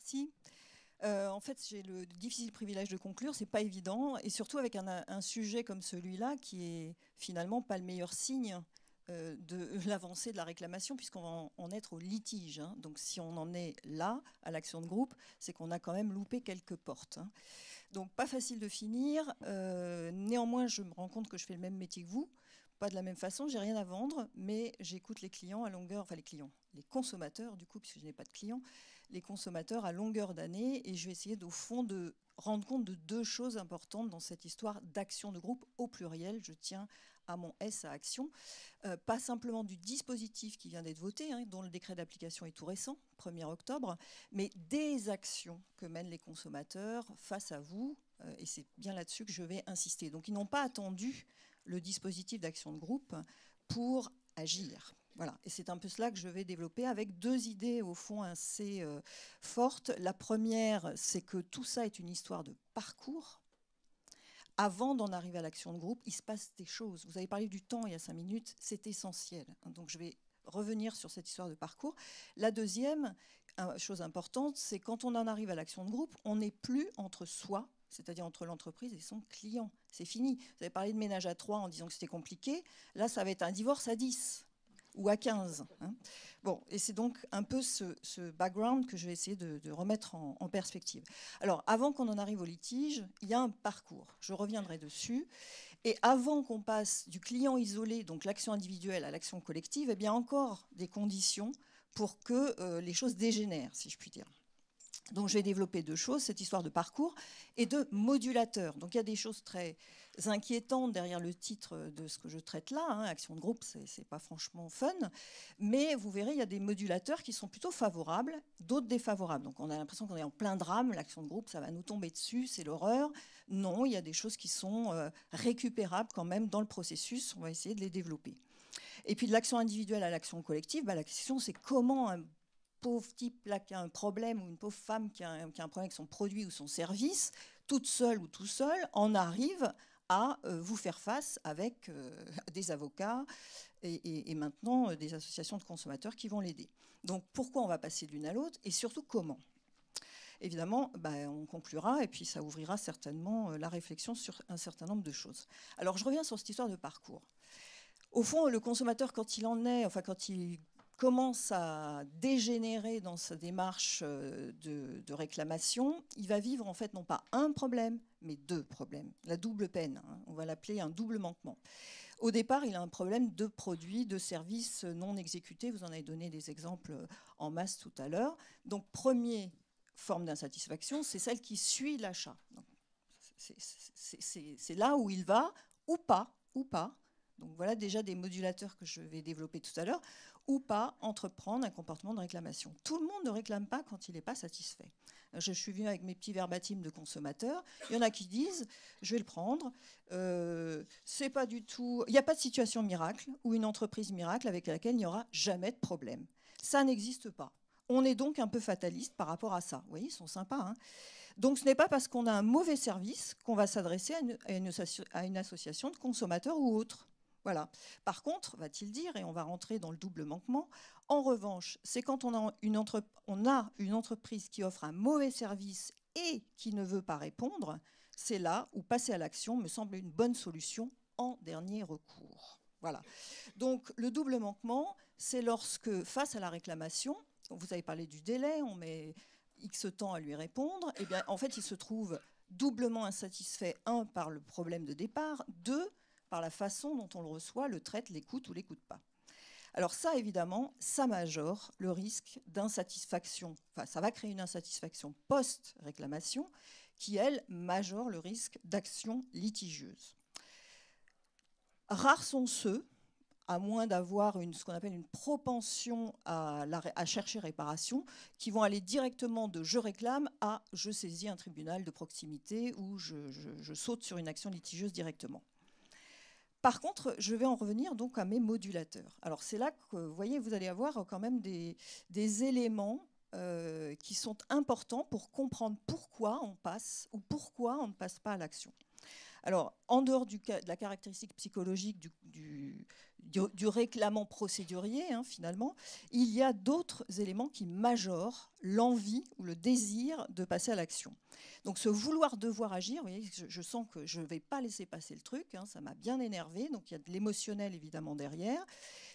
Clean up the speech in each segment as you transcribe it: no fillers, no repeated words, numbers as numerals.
Merci. En fait, j'ai le difficile privilège de conclure, c'est pas évident, et surtout avec un sujet comme celui-là qui est finalement pas le meilleur signe de l'avancée de la réclamation, puisqu'on va en être au litige. Hein. Donc si on en est là, à l'action de groupe, c'est qu'on a quand même loupé quelques portes. Hein. Donc pas facile de finir. Néanmoins, je me rends compte que je fais le même métier que vous. Pas de la même façon, j'ai rien à vendre, mais j'écoute les clients à longueur, enfin les clients, les consommateurs du coup, puisque je n'ai pas de clients, les consommateurs à longueur d'année, et je vais essayer au fond de rendre compte de deux choses importantes dans cette histoire d'action de groupe au pluriel. Je tiens à mon S à action, pas simplement du dispositif qui vient d'être voté, hein, dont le décret d'application est tout récent, 1er octobre, mais des actions que mènent les consommateurs face à vous, et c'est bien là-dessus que je vais insister. Donc ils n'ont pas attendu le dispositif d'action de groupe pour agir. Voilà. Et c'est un peu cela que je vais développer avec deux idées au fond assez fortes. La première, c'est que tout ça est une histoire de parcours. Avant d'en arriver à l'action de groupe, il se passe des choses. Vous avez parlé du temps il y a 5 minutes, c'est essentiel. Donc je vais revenir sur cette histoire de parcours. La deuxième chose importante, c'est quand on en arrive à l'action de groupe, on n'est plus entre soi, c'est-à-dire entre l'entreprise et son client. C'est fini. Vous avez parlé de ménage à 3 en disant que c'était compliqué. Là, ça va être un divorce à 10 ou à 15. Hein. Bon, et c'est donc un peu ce background que je vais essayer de remettre en perspective. Alors, avant qu'on en arrive au litige, il y a un parcours. Je reviendrai dessus. Et avant qu'on passe du client isolé, donc l'action individuelle, à l'action collective, eh bien encore des conditions pour que les choses dégénèrent, si je puis dire. Donc je vais développer deux choses, cette histoire de parcours et de modulateur. Donc il y a des choses très inquiétantes derrière le titre de ce que je traite là. Hein. Action de groupe, c'est pas franchement fun. Mais vous verrez, il y a des modulateurs qui sont plutôt favorables, d'autres défavorables. Donc on a l'impression qu'on est en plein drame, l'action de groupe, ça va nous tomber dessus, c'est l'horreur. Non, il y a des choses qui sont récupérables quand même dans le processus. On va essayer de les développer. Et puis de l'action individuelle à l'action collective, la question c'est comment un pauvre type là qui a un problème ou une pauvre femme qui a un problème avec son produit ou son service, toute seule ou tout seul, en arrive à vous faire face avec des avocats et maintenant des associations de consommateurs qui vont l'aider. Donc pourquoi on va passer de l'une à l'autre et surtout comment ? Évidemment, on conclura et puis ça ouvrira certainement la réflexion sur un certain nombre de choses. Alors je reviens sur cette histoire de parcours. Au fond, le consommateur, quand il en est, enfin quand il commence à dégénérer dans sa démarche de réclamation, il va vivre en fait non pas un problème, mais deux problèmes. La double peine, hein, on va l'appeler un double manquement. Au départ, il a un problème de produits, de services non exécutés. Vous en avez donné des exemples en masse tout à l'heure. Donc, première forme d'insatisfaction, c'est celle qui suit l'achat. C'est là où il va, ou pas, ou pas. Donc voilà déjà des modulateurs que je vais développer tout à l'heure, ou pas entreprendre un comportement de réclamation. Tout le monde ne réclame pas quand il n'est pas satisfait. Je suis venue avec mes petits verbatims de consommateurs. Il y en a qui disent, je vais le prendre, c'est pas du tout... Il n'y a pas de situation miracle ou une entreprise miracle avec laquelle il n'y aura jamais de problème. Ça n'existe pas. On est donc un peu fataliste par rapport à ça. Vous voyez, ils sont sympas, hein. Donc ce n'est pas parce qu'on a un mauvais service qu'on va s'adresser à une association de consommateurs ou autre. Voilà. Par contre, va-t-il dire, et on va rentrer dans le double manquement, en revanche, c'est quand on a une entreprise qui offre un mauvais service et qui ne veut pas répondre, c'est là où passer à l'action me semble une bonne solution en dernier recours. Voilà. Donc le double manquement, c'est lorsque, face à la réclamation, vous avez parlé du délai, on met X temps à lui répondre, et bien en fait il se trouve doublement insatisfait, un, par le problème de départ, deux, par la façon dont on le reçoit, le traite, l'écoute ou l'écoute pas. Alors ça, évidemment, ça majore le risque d'insatisfaction. Enfin, ça va créer une insatisfaction post-réclamation qui, elle, majore le risque d'action litigieuse. Rares sont ceux, à moins d'avoir ce qu'on appelle une propension à chercher réparation, qui vont aller directement de je réclame à je saisis un tribunal de proximité ou je saute sur une action litigieuse directement. Par contre, je vais en revenir donc à mes modulateurs. Alors c'est là que, vous voyez, vous allez avoir quand même des éléments qui sont importants pour comprendre pourquoi on passe ou pourquoi on ne passe pas à l'action. Alors, en dehors de la caractéristique psychologique du réclamant procédurier, hein, finalement, il y a d'autres éléments qui majorent l'envie ou le désir de passer à l'action. Donc ce vouloir devoir agir, vous voyez, je sens que je ne vais pas laisser passer le truc, hein, ça m'a bien énervé, donc il y a de l'émotionnel évidemment derrière.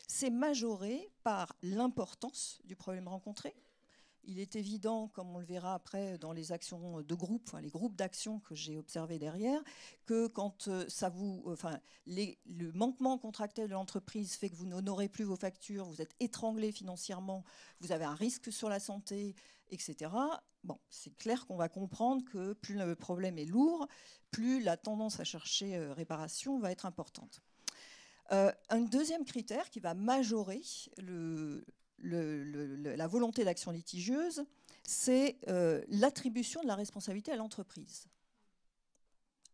C'est majoré par l'importance du problème rencontré. Il est évident, comme on le verra après dans les actions de groupe, enfin les groupes d'action que j'ai observés derrière, que quand le manquement contractuel de l'entreprise fait que vous n'honorez plus vos factures, vous êtes étranglé financièrement, vous avez un risque sur la santé, etc. Bon, c'est clair qu'on va comprendre que plus le problème est lourd, plus la tendance à chercher réparation va être importante. Un deuxième critère qui va majorer la volonté d'action litigieuse, c'est l'attribution de la responsabilité à l'entreprise.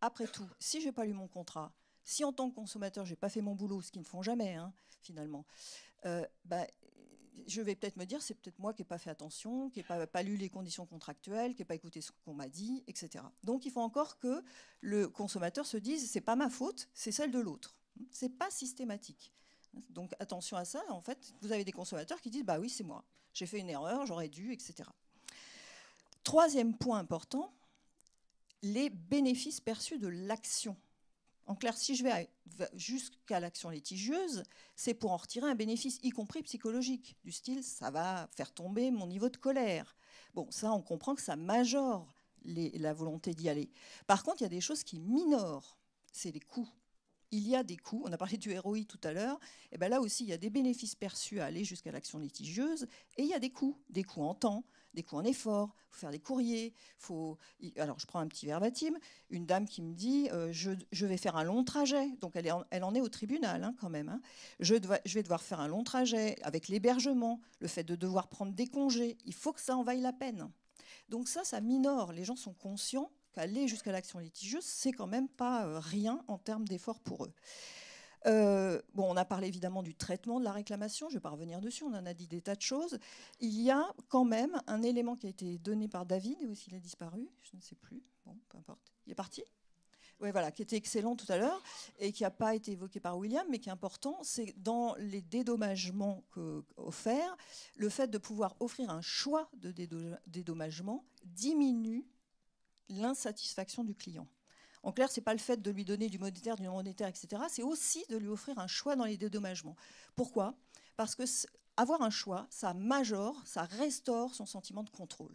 Après tout, si je n'ai pas lu mon contrat, si en tant que consommateur, je n'ai pas fait mon boulot, ce qu'ils ne font jamais, hein, finalement, je vais peut-être me dire, c'est peut-être moi qui n'ai pas fait attention, qui n'ai pas lu les conditions contractuelles, qui n'ai pas écouté ce qu'on m'a dit, etc. Donc il faut encore que le consommateur se dise, c'est pas ma faute, c'est celle de l'autre. C'est pas systématique. Donc attention à ça, en fait, vous avez des consommateurs qui disent, bah oui, c'est moi, j'ai fait une erreur, j'aurais dû, etc. Troisième point important, les bénéfices perçus de l'action. En clair, si je vais jusqu'à l'action litigieuse, c'est pour en retirer un bénéfice, y compris psychologique, du style, ça va faire tomber mon niveau de colère. Bon, ça, on comprend que ça majore la volonté d'y aller. Par contre, il y a des choses qui minorent, c'est les coûts. Il y a des coûts, on a parlé du ROI tout à l'heure, et bien là aussi, il y a des bénéfices perçus à aller jusqu'à l'action litigieuse, et il y a des coûts en temps, des coûts en effort, il faut faire des courriers, alors je prends un petit verbatim, une dame qui me dit je vais faire un long trajet, donc elle en est au tribunal hein, quand même, hein. Je vais devoir faire un long trajet avec l'hébergement, le fait de devoir prendre des congés, il faut que ça en vaille la peine. Donc ça minore, les gens sont conscients qu'aller jusqu'à l'action litigieuse, c'est quand même pas rien en termes d'efforts pour eux. Bon, on a parlé évidemment du traitement de la réclamation, je ne vais pas revenir dessus, on en a dit des tas de choses. Il y a quand même un élément qui a été donné par David, et aussi il a disparu, je ne sais plus, bon, peu importe. Il est parti ? Oui, voilà, qui était excellent tout à l'heure, et qui n'a pas été évoqué par William, mais qui est important, c'est dans les dédommagements offerts, le fait de pouvoir offrir un choix de dédommagement diminue l'insatisfaction du client. En clair, ce n'est pas le fait de lui donner du monétaire, du non monétaire, etc. C'est aussi de lui offrir un choix dans les dédommagements. Pourquoi ? Parce que avoir un choix, ça majore, ça restaure son sentiment de contrôle.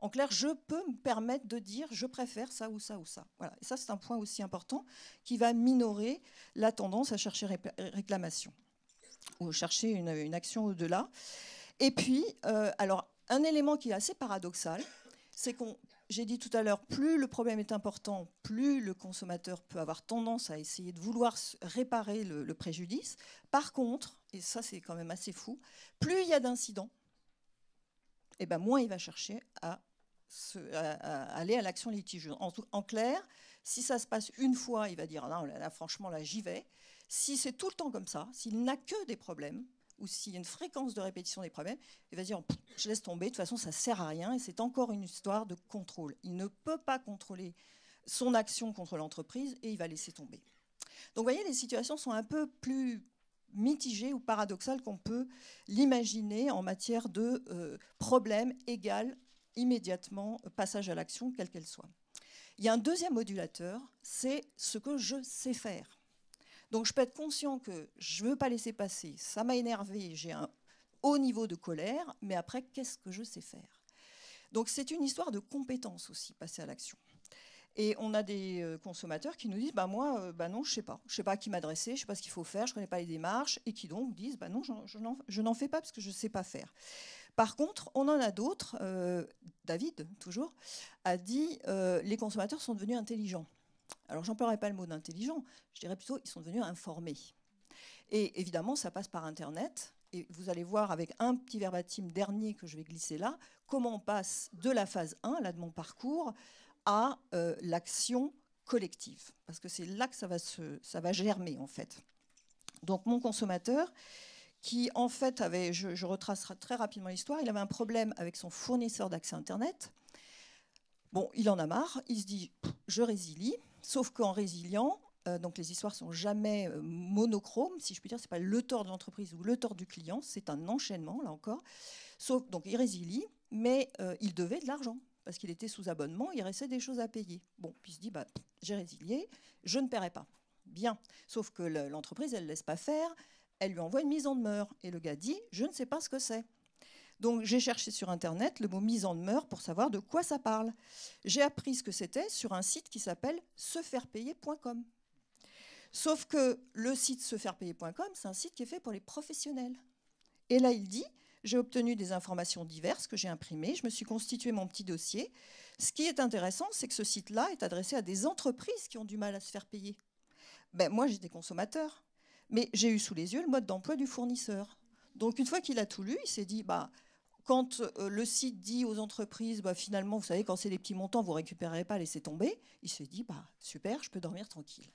En clair, je peux me permettre de dire je préfère ça ou ça ou ça. Voilà. Et ça, c'est un point aussi important qui va minorer la tendance à chercher réclamation ou chercher une action au-delà. Et puis, alors, un élément qui est assez paradoxal, c'est j'ai dit tout à l'heure, plus le problème est important, plus le consommateur peut avoir tendance à essayer de vouloir réparer le préjudice. Par contre, et ça c'est quand même assez fou, plus il y a d'incidents, et ben moins il va chercher à aller à l'action litigieuse. En clair, si ça se passe une fois, il va dire non, là, franchement, là j'y vais. Si c'est tout le temps comme ça, s'il n'a que des problèmes, ou s'il y a une fréquence de répétition des problèmes, il va dire je laisse tomber, de toute façon ça ne sert à rien, et c'est encore une histoire de contrôle. Il ne peut pas contrôler son action contre l'entreprise et il va laisser tomber. Donc vous voyez, les situations sont un peu plus mitigées ou paradoxales qu'on peut l'imaginer en matière de problème égal immédiatement passage à l'action, quelle qu'elle soit. Il y a un deuxième modulateur, c'est ce que je sais faire. Donc je peux être conscient que je ne veux pas laisser passer, ça m'a énervé, j'ai un haut niveau de colère, mais après, qu'est-ce que je sais faire ? Donc c'est une histoire de compétence aussi, passer à l'action. Et on a des consommateurs qui nous disent moi, non, je ne sais pas à qui m'adresser, je ne sais pas ce qu'il faut faire, je ne connais pas les démarches, et qui donc disent non, je n'en fais pas parce que je ne sais pas faire. Par contre, on en a d'autres, David, toujours, a dit les consommateurs sont devenus intelligents. Alors, j'emploierai pas le mot d'intelligent, je dirais plutôt ils sont devenus informés. Et évidemment, ça passe par Internet. Et vous allez voir avec un petit verbatim dernier que je vais glisser là, comment on passe de la phase 1, là de mon parcours, à l'action collective. Parce que c'est là que ça va germer, en fait. Donc, mon consommateur, qui en fait avait, je retracerai très rapidement l'histoire, il avait un problème avec son fournisseur d'accès Internet. Bon, il en a marre, il se dit, je résilie. Sauf qu'en résiliant, Donc les histoires sont jamais monochromes, si je puis dire. C'est pas le tort de l'entreprise ou le tort du client, c'est un enchaînement là encore. Sauf donc il résilie, mais il devait de l'argent parce qu'il était sous abonnement, il restait des choses à payer. Bon, puis il se dit j'ai résilié, je ne paierai pas. Bien, sauf que l'entreprise elle laisse pas faire, elle lui envoie une mise en demeure et le gars dit je ne sais pas ce que c'est. Donc j'ai cherché sur internet le mot mise en demeure pour savoir de quoi ça parle. J'ai appris ce que c'était sur un site qui s'appelle sefairpayer.com. Sauf que le site sefairpayer.com, c'est un site qui est fait pour les professionnels. Et là, il dit, j'ai obtenu des informations diverses que j'ai imprimées, je me suis constitué mon petit dossier. Ce qui est intéressant, c'est que ce site-là est adressé à des entreprises qui ont du mal à se faire payer. Moi, j'étais consommateur, mais j'ai eu sous les yeux le mode d'emploi du fournisseur. Donc, une fois qu'il a tout lu, il s'est dit, quand le site dit aux entreprises, finalement, vous savez, quand c'est des petits montants, vous ne récupérerez pas, laissez tomber, il s'est dit, super, je peux dormir tranquille.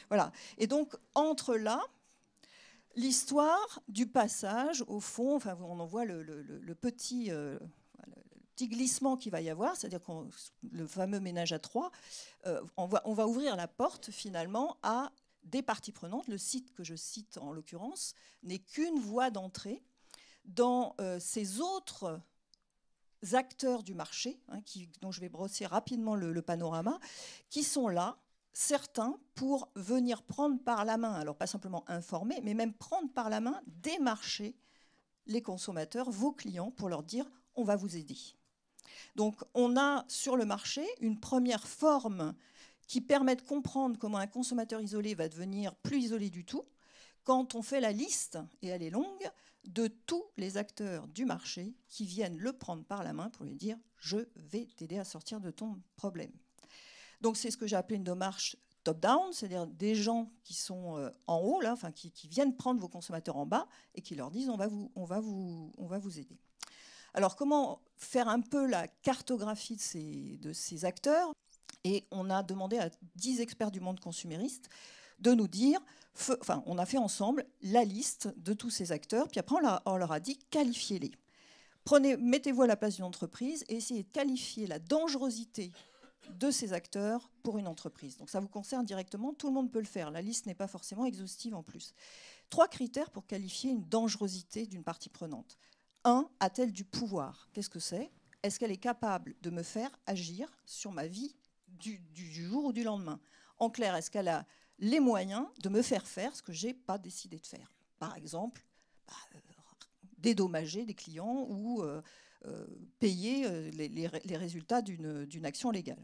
Voilà. Et donc, entre là, l'histoire du passage, au fond, on en voit le petit glissement qu'il va y avoir, c'est-à-dire le fameux ménage à trois, on va ouvrir la porte, finalement, à des parties prenantes. Le site que je cite, en l'occurrence, n'est qu'une voie d'entrée dans ces autres acteurs du marché, dont je vais brosser rapidement le panorama, qui sont là, certains, pour venir prendre par la main, alors pas simplement informer, mais même prendre par la main, démarcher les consommateurs, vos clients, pour leur dire « on va vous aider ». Donc on a sur le marché une première forme qui permet de comprendre comment un consommateur isolé va devenir plus isolé du tout, quand on fait la liste, et elle est longue, de tous les acteurs du marché qui viennent le prendre par la main pour lui dire « je vais t'aider à sortir de ton problème ». Donc c'est ce que j'ai appelé une démarche top-down, c'est-à-dire des gens qui sont en haut, là, qui viennent prendre vos consommateurs en bas et qui leur disent on va vous aider. Alors comment faire un peu la cartographie de ces acteurs? Et on a demandé à 10 experts du monde consumériste de nous dire, on a fait ensemble la liste de tous ces acteurs, puis après on leur a dit qualifiez-les. Mettez-vous à la place d'une entreprise et essayez de qualifier la dangerosité de ces acteurs pour une entreprise. Donc ça vous concerne directement, tout le monde peut le faire. La liste n'est pas forcément exhaustive en plus. 3 critères pour qualifier une dangerosité d'une partie prenante. 1, a-t-elle du pouvoir? Qu'est-ce que c'est? Est-ce qu'elle est capable de me faire agir sur ma vie du jour ou du lendemain? En clair, est-ce qu'elle a les moyens de me faire faire ce que je n'ai pas décidé de faire? Par exemple, dédommager des clients ou payer les résultats d'une action légale.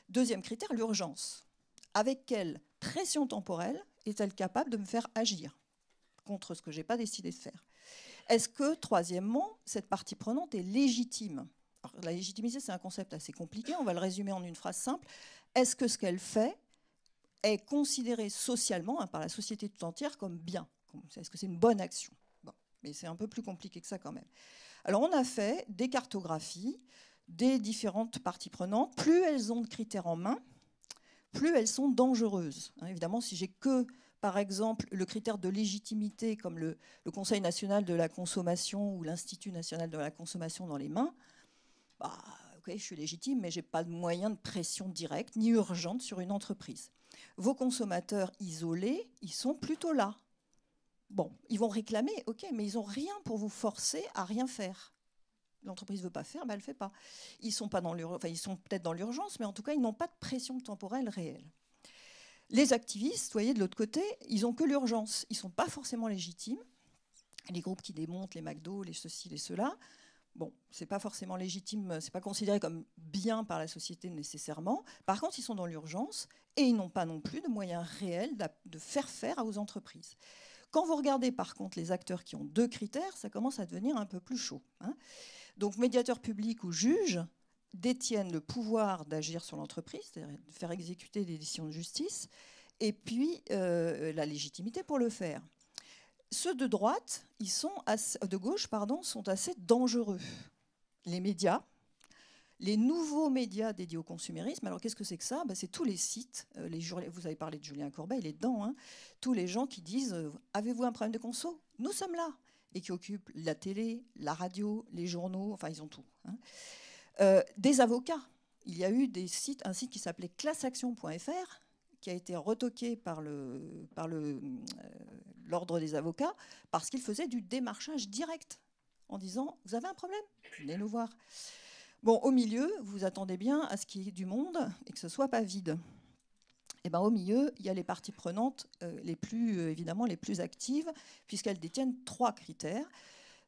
Deuxième critère, l'urgence. Avec quelle pression temporelle est-elle capable de me faire agir contre ce que je n'ai pas décidé de faire? Est-ce que, troisièmement, cette partie prenante est légitime? Alors, la légitimité, c'est un concept assez compliqué, on va le résumer en une phrase simple. Est-ce que ce qu'elle fait est considéré socialement, par la société tout entière, comme bien? Est-ce que c'est une bonne action? Bon, mais c'est un peu plus compliqué que ça quand même. Alors on a fait des cartographies des différentes parties prenantes. Plus elles ont de critères en main, plus elles sont dangereuses. Évidemment, si j'ai que, par exemple, le critère de légitimité, comme le Conseil national de la consommation ou l'Institut national de la consommation dans les mains, ok, je suis légitime, mais je n'ai pas de moyen de pression directe ni urgente sur une entreprise. Vos consommateurs isolés, ils sont plutôt là. Bon, ils vont réclamer, ok, mais ils n'ont rien pour vous forcer à rien faire. L'entreprise ne veut pas faire, elle ne le fait pas. Ils sont peut-être dans l'urgence, mais en tout cas, ils n'ont pas de pression temporelle réelle. Les activistes, vous voyez, de l'autre côté, ils n'ont que l'urgence. Ils ne sont pas forcément légitimes. Les groupes qui démontent, les McDo, les ceci, les cela, bon, ce n'est pas forcément légitime, ce n'est pas considéré comme bien par la société nécessairement. Par contre, ils sont dans l'urgence et ils n'ont pas non plus de moyens réels de faire faire aux entreprises. Quand vous regardez par contre les acteurs qui ont 2 critères, ça commence à devenir un peu plus chaud. Donc médiateurs publics ou juges détiennent le pouvoir d'agir sur l'entreprise, c'est-à-dire de faire exécuter des décisions de justice, et puis la légitimité pour le faire. Ceux de droite, de gauche, sont assez dangereux. Les médias, les nouveaux médias dédiés au consumérisme. Alors qu'est-ce que c'est que ça? C'est tous les sites, vous avez parlé de Julien Courbet, il est dedans, tous les gens qui disent « Avez-vous un problème de conso? Nous sommes là !» et qui occupent la télé, la radio, les journaux, enfin ils ont tout. Des avocats. Il y a eu un site qui s'appelait classaction.fr qui a été retoqué par l'ordre des avocats parce qu'il faisait du démarchage direct en disant « Vous avez un problème ? Venez nous voir ». Bon, au milieu, vous attendez bien à ce qu'il y ait du monde et que ce ne soit pas vide. Et ben, au milieu, il y a les parties prenantes évidemment les plus actives, puisqu'elles détiennent 3 critères.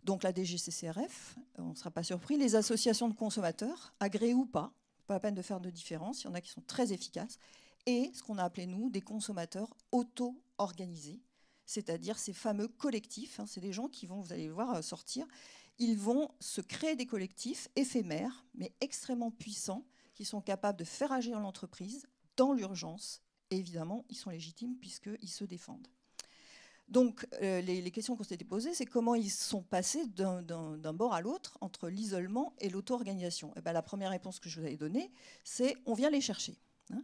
Donc la DGCCRF, on ne sera pas surpris, les associations de consommateurs, agréées ou pas la peine de faire de différence, il y en a qui sont très efficaces, et ce qu'on a appelé, nous, des consommateurs auto-organisés, c'est-à-dire ces fameux collectifs, hein, c'est des gens qui vont, vous allez le voir, sortir, ils vont se créer des collectifs éphémères, mais extrêmement puissants, qui sont capables de faire agir l'entreprise dans l'urgence, et évidemment, ils sont légitimes puisqu'ils se défendent. Donc, les questions qu'on s'était posées, c'est comment ils sont passés d'un bord à l'autre entre l'isolement et l'auto-organisation. Et ben, la première réponse que je vous avais donnée, c'est on vient les chercher. Hein.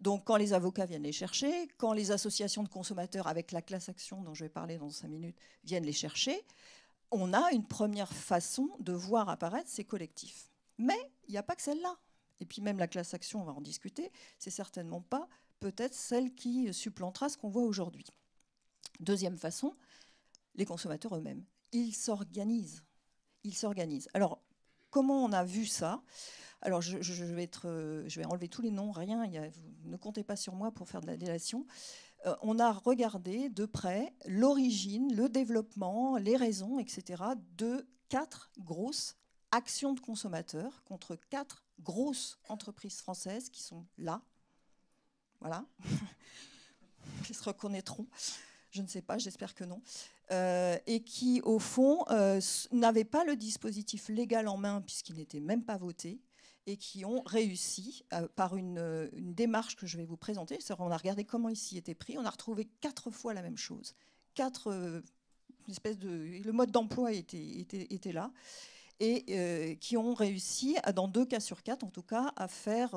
Donc, quand les avocats viennent les chercher, quand les associations de consommateurs avec la class action dont je vais parler dans 5 minutes viennent les chercher, on a une première façon de voir apparaître ces collectifs. Mais il n'y a pas que celle-là. Et puis même la class action, on va en discuter, c'est certainement pas peut-être celle qui supplantera ce qu'on voit aujourd'hui. Deuxième façon, les consommateurs eux-mêmes. Ils s'organisent. Ils s'organisent. Alors, comment on a vu ça ? Alors, je vais enlever tous les noms, rien, ne comptez pas sur moi pour faire de la délation. On a regardé de près l'origine, le développement, les raisons, etc. de 4 grosses actions de consommateurs contre 4 grosses entreprises françaises qui sont là. Voilà. Ils se reconnaîtront. Je ne sais pas, j'espère que non, et qui, au fond, n'avaient pas le dispositif légal en main, puisqu'il n'était même pas voté, et qui ont réussi, par une démarche que je vais vous présenter, on a regardé comment il s'y était pris, on a retrouvé 4 fois la même chose, 4 espèces de... Le mode d'emploi était là, et qui ont réussi, dans 2 cas sur 4, en tout cas, à faire...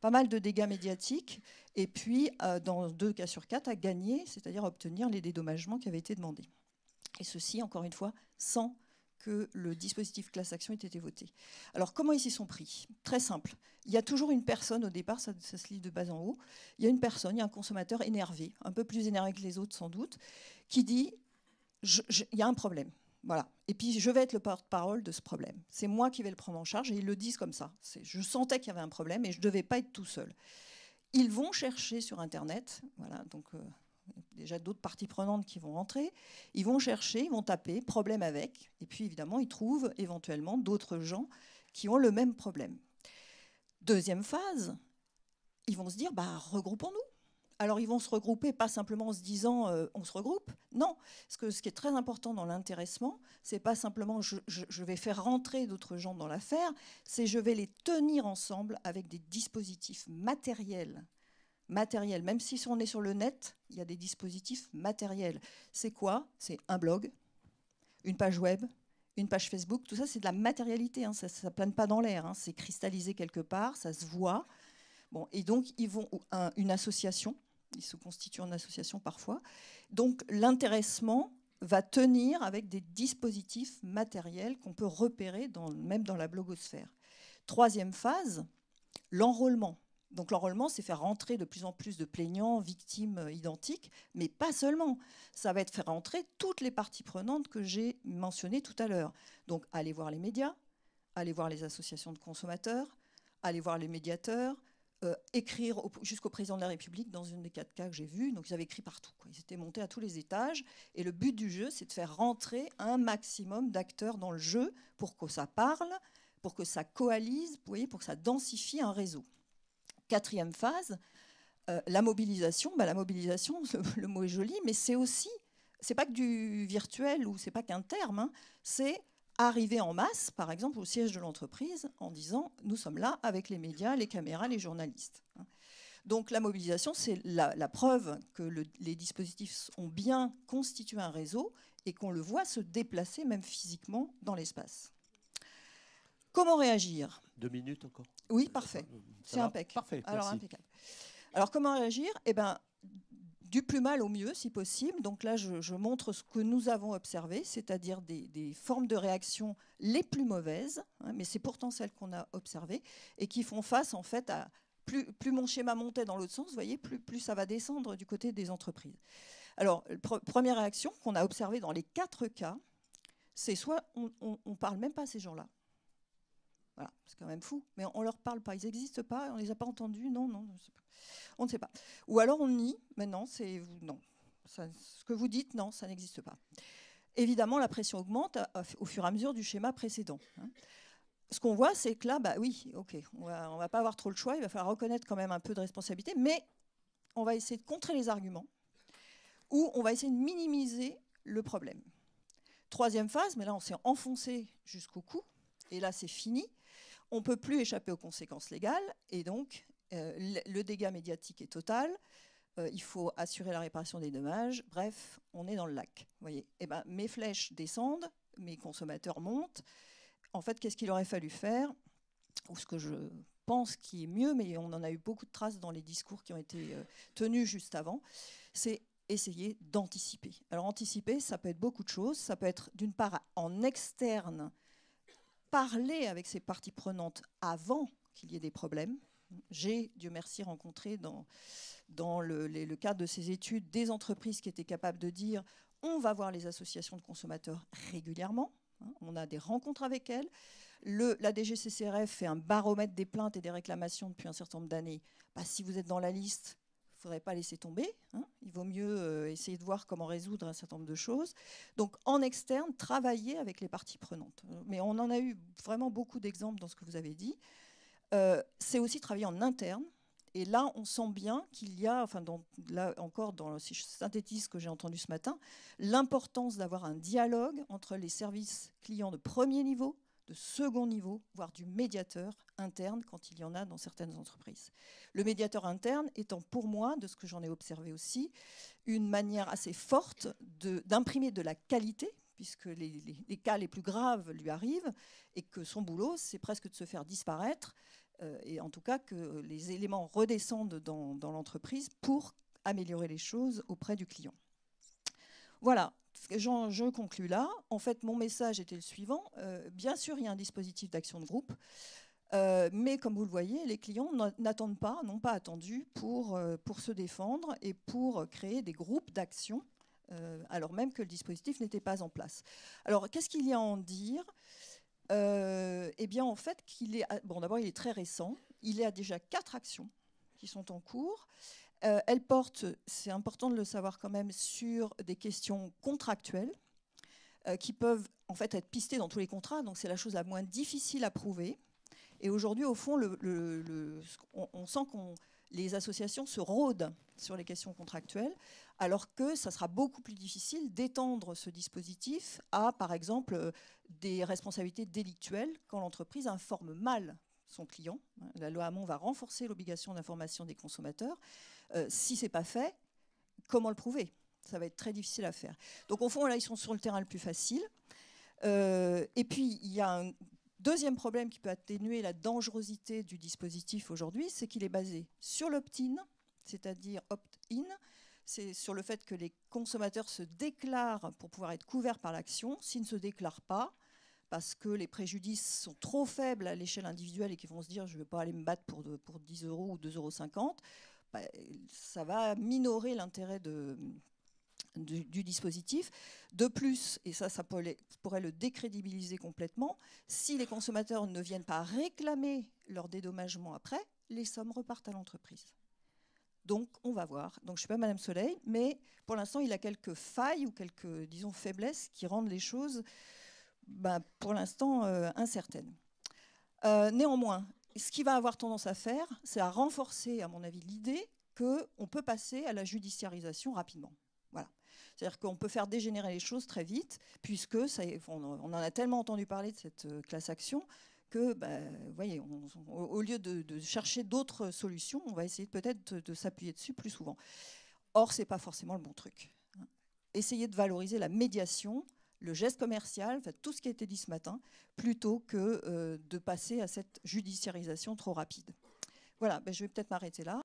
pas mal de dégâts médiatiques, et puis, dans 2 cas sur 4, à gagner, c'est-à-dire obtenir les dédommagements qui avaient été demandés. Et ceci, encore une fois, sans que le dispositif class action ait été voté. Alors, comment ils s'y sont pris ? Très simple. Il y a toujours une personne, au départ, ça se lit de bas en haut, il y a une personne, il y a un consommateur énervé, un peu plus énervé que les autres sans doute, qui dit « il y a un problème ». Voilà. Et puis, je vais être le porte-parole de ce problème. C'est moi qui vais le prendre en charge, et ils le disent comme ça. Je sentais qu'il y avait un problème, et je ne devais pas être tout seul. Ils vont chercher sur Internet, voilà, donc déjà d'autres parties prenantes qui vont rentrer, ils vont chercher, ils vont taper « problème avec », et puis évidemment, ils trouvent éventuellement d'autres gens qui ont le même problème. Deuxième phase, ils vont se dire bah, « regroupons-nous ». Alors, ils vont se regrouper, pas simplement en se disant on se regroupe. Non, ce qui est très important dans l'intéressement, c'est pas simplement je vais faire rentrer d'autres gens dans l'affaire, c'est je vais les tenir ensemble avec des dispositifs matériels. Même si on est sur le net, il y a des dispositifs matériels. C'est quoi ? C'est un blog, une page web, une page Facebook. Tout ça, c'est de la matérialité. Hein, ça ne plane pas dans l'air. Hein, c'est cristallisé quelque part, ça se voit. Bon, et donc, ils vont une association. Ils se constituent en association parfois. Donc, l'intéressement va tenir avec des dispositifs matériels qu'on peut repérer même dans la blogosphère. Troisième phase, l'enrôlement. Donc, l'enrôlement, c'est faire rentrer de plus en plus de plaignants, victimes identiques, mais pas seulement. Ça va être faire rentrer toutes les parties prenantes que j'ai mentionnées tout à l'heure. Donc, aller voir les médias, aller voir les associations de consommateurs, aller voir les médiateurs, écrire jusqu'au président de la République dans une des 4 cas que j'ai vus. Donc, ils avaient écrit partout, quoi. Ils étaient montés à tous les étages. Et le but du jeu, c'est de faire rentrer un maximum d'acteurs dans le jeu pour que ça parle, pour que ça coalise, vous voyez, pour que ça densifie un réseau. 4e phase, la mobilisation. Bah, la mobilisation, le mot est joli, mais c'est aussi, c'est pas que du virtuel ou c'est pas qu'un terme, hein, c'est arriver en masse, par exemple, au siège de l'entreprise en disant « nous sommes là avec les médias, les caméras, les journalistes ». Donc la mobilisation, c'est la preuve que les dispositifs ont bien constitué un réseau et qu'on le voit se déplacer même physiquement dans l'espace. Comment réagir ? 2 minutes encore ? Oui, parfait. C'est impeccable. Parfait, alors, merci. impeccable. Alors, comment réagir ? Eh ben, du plus mal au mieux, si possible. Donc là, je montre ce que nous avons observé, c'est-à-dire des formes de réaction les plus mauvaises, hein, mais c'est pourtant celles qu'on a observées, et qui font face, en fait, à plus mon schéma montait dans l'autre sens, vous voyez, plus ça va descendre du côté des entreprises. Alors, première réaction qu'on a observée dans les 4 cas, c'est soit on ne parle même pas à ces gens-là. Voilà, c'est quand même fou, mais on ne leur parle pas, ils n'existent pas, on ne les a pas entendus, non, on ne sait pas. Ou alors on nie, mais non, non. Ce que vous dites, non, ça n'existe pas. Évidemment, la pression augmente au fur et à mesure du schéma précédent. Ce qu'on voit, c'est que là, bah oui, ok, on va pas avoir trop le choix, il va falloir reconnaître quand même un peu de responsabilité, mais on va essayer de contrer les arguments, ou on va essayer de minimiser le problème. Troisième phase, mais là on s'est enfoncé jusqu'au cou, et là c'est fini, on ne peut plus échapper aux conséquences légales, et donc le dégât médiatique est total, il faut assurer la réparation des dommages, bref, on est dans le lac. Vous voyez, eh ben, mes flèches descendent, mes consommateurs montent. En fait, qu'est-ce qu'il aurait fallu faire? Ou ce que je pense qui est mieux, mais on en a eu beaucoup de traces dans les discours qui ont été tenus juste avant, c'est essayer d'anticiper. Alors anticiper, ça peut être beaucoup de choses. Ça peut être d'une part en externe, parler avec ces parties prenantes avant qu'il y ait des problèmes. J'ai, Dieu merci, rencontré dans le cadre de ces études des entreprises qui étaient capables de dire on va voir les associations de consommateurs régulièrement, on a des rencontres avec elles. La DGCCRF fait un baromètre des plaintes et des réclamations depuis un certain nombre d'années. Bah, si vous êtes dans la liste, il ne faudrait pas laisser tomber. Il vaut mieux essayer de voir comment résoudre un certain nombre de choses. Donc en externe, travailler avec les parties prenantes. Mais on en a eu vraiment beaucoup d'exemples dans ce que vous avez dit. C'est aussi travailler en interne. Et là, on sent bien qu'il y a, enfin, là encore, si je synthétise ce que j'ai entendu ce matin, l'importance d'avoir un dialogue entre les services clients de premier niveau, de second niveau, voire du médiateur interne, quand il y en a dans certaines entreprises. Le médiateur interne étant pour moi, de ce que j'en ai observé aussi, une manière assez forte d'imprimer de la qualité, puisque les cas les plus graves lui arrivent, et que son boulot, c'est presque de se faire disparaître, et en tout cas que les éléments redescendent dans l'entreprise pour améliorer les choses auprès du client. Voilà, je conclus là. En fait, mon message était le suivant. Bien sûr, il y a un dispositif d'action de groupe, mais comme vous le voyez, les clients n'attendent pas, n'ont pas attendu pour se défendre et pour créer des groupes d'action, alors même que le dispositif n'était pas en place. Alors, qu'est-ce qu'il y a à en dire ? Eh bien, en fait, d'abord, il est très récent. Il y a déjà 4 actions qui sont en cours. Elles portent, c'est important de le savoir quand même, sur des questions contractuelles qui peuvent en fait être pistées dans tous les contrats. Donc, c'est la chose la moins difficile à prouver. Et aujourd'hui, au fond, on sent que les associations se rôdent sur les questions contractuelles, alors que ça sera beaucoup plus difficile d'étendre ce dispositif à, par exemple, des responsabilités délictuelles quand l'entreprise informe mal son client. La loi Hamon va renforcer l'obligation d'information des consommateurs. Si ce n'est pas fait, comment le prouver? Ça va être très difficile à faire. Donc au fond, là, ils sont sur le terrain le plus facile. Et puis, il y a un deuxième problème qui peut atténuer la dangerosité du dispositif aujourd'hui, c'est qu'il est basé sur l'opt-in, c'est-à-dire opt-in. C'est sur le fait que les consommateurs se déclarent pour pouvoir être couverts par l'action. S'ils ne se déclarent pas, parce que les préjudices sont trop faibles à l'échelle individuelle et qu'ils vont se dire « je ne vais pas aller me battre pour 10 € ou 2,50 €, bah, ça va minorer l'intérêt du dispositif. De plus, et ça pourrait le décrédibiliser complètement, si les consommateurs ne viennent pas réclamer leur dédommagement après, les sommes repartent à l'entreprise. Donc, on va voir. Donc, je ne suis pas Madame Soleil, mais pour l'instant, il y a quelques failles ou quelques, disons, faiblesses qui rendent les choses, pour l'instant, incertaines. Néanmoins, ce qui va avoir tendance à faire, c'est à renforcer, à mon avis, l'idée qu'on peut passer à la judiciarisation rapidement. Voilà. C'est-à-dire qu'on peut faire dégénérer les choses très vite, puisque on en a tellement entendu parler de cette class action que, vous voyez, au lieu de chercher d'autres solutions, on va essayer peut-être de s'appuyer dessus plus souvent. Or, ce n'est pas forcément le bon truc. Essayer de valoriser la médiation, le geste commercial, enfin, tout ce qui a été dit ce matin, plutôt que de passer à cette judiciarisation trop rapide. Voilà, je vais peut-être m'arrêter là.